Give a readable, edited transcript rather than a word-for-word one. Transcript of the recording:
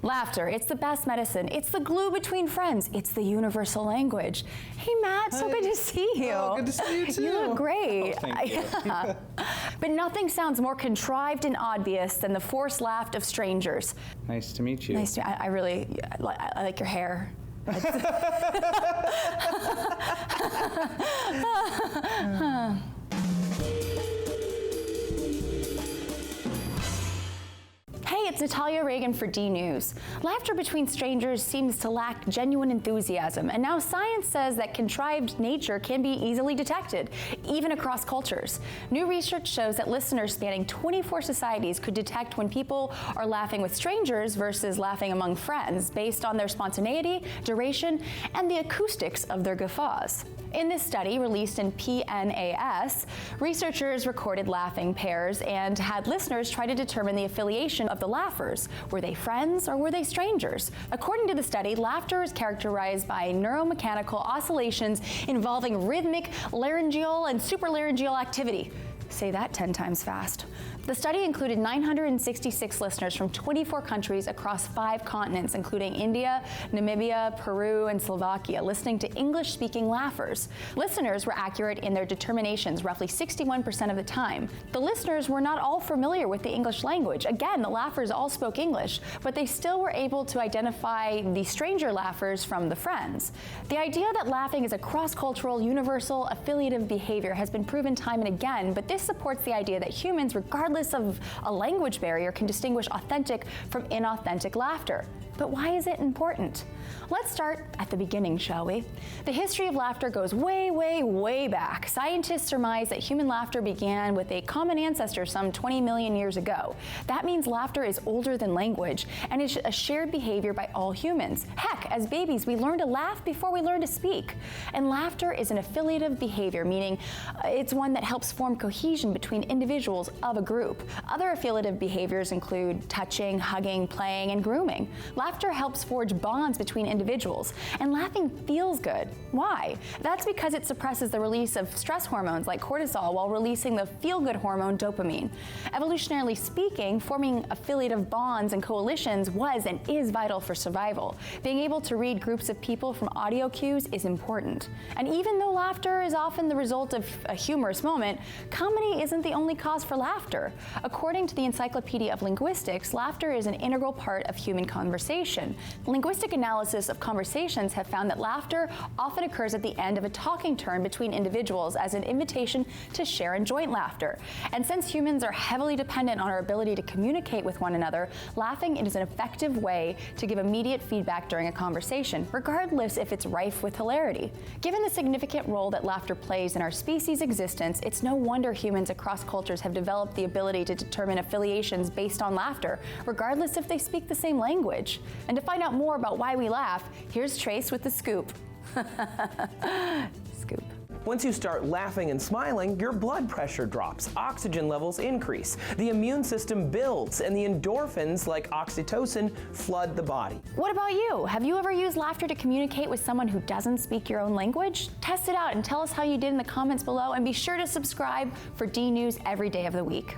Laughter, it's the best medicine. It's the glue between friends. It's the universal language. Hey, Matt, so good to see you. Oh, good to see you too. You look great. Oh, thank you. But nothing sounds more contrived and obvious than the forced laugh of strangers. Nice to meet you. Nice to meet you. I like your hair. Hey, it's Natalia REAGAN for DNews. Laughter between strangers seems to lack genuine enthusiasm, and now science says that contrived nature can be easily detected, even across cultures. New research shows that listeners spanning 24 societies could detect when people are laughing with strangers versus laughing among friends, based on their spontaneity, duration, and the acoustics of their guffaws. In this study, released in PNAS, researchers recorded laughing pairs and had listeners try to determine the affiliation of the laughers. Were they friends or were they strangers? According to the study, laughter is characterized by neuromechanical oscillations involving rhythmic, laryngeal, and supralaryngeal activity. Say that 10 times fast. The study included 966 listeners from 24 countries across 5 continents, including India, Namibia, Peru, and Slovakia, listening to English-speaking laughers. Listeners were accurate in their determinations roughly 61% of the time. The listeners were not all familiar with the English language. Again, the laughers all spoke English, but they still were able to identify the stranger laughers from the friends. The idea that laughing is a cross-cultural, universal, affiliative behavior has been proven time and again, but this supports the idea that humans, regardless of a language barrier, can distinguish authentic from inauthentic laughter. But why is it important? Let's start at the beginning, shall we? The history of laughter goes way, way, way back. Scientists surmise that human laughter began with a common ancestor some 20 million years ago. That means laughter is older than language and is a shared behavior by all humans. Heck, as babies, we learn to laugh before we learn to speak. And laughter is an affiliative behavior, meaning it's one that helps form cohesion between individuals of a group. Other affiliative behaviors include touching, hugging, playing, and grooming. Laughter helps forge bonds between individuals, and laughing feels good. Why? That's because it suppresses the release of stress hormones like cortisol while releasing the feel-good hormone dopamine. Evolutionarily speaking, forming affiliative bonds and coalitions was and is vital for survival. Being able to read groups of people from audio cues is important. And even though laughter is often the result of a humorous moment, comedy isn't the only cause for laughter. According to the Encyclopedia of Linguistics, laughter is an integral part of human conversation. Linguistic analysis of conversations have found that laughter often occurs at the end of a talking turn between individuals as an invitation to share in joint laughter. And since humans are heavily dependent on our ability to communicate with one another, laughing is an effective way to give immediate feedback during a conversation, regardless if it's rife with hilarity. Given the significant role that laughter plays in our species' existence, it's no wonder humans across cultures have developed the ability to determine affiliations based on laughter, regardless if they speak the same language. And to find out more about why we laugh, here's Trace with the scoop. Scoop. Once you start laughing and smiling, your blood pressure drops, oxygen levels increase, the immune system builds, and the endorphins like oxytocin flood the body. What about you? Have you ever used laughter to communicate with someone who doesn't speak your own language? Test it out and tell us how you did in the comments below, and be sure to subscribe for DNews every day of the week.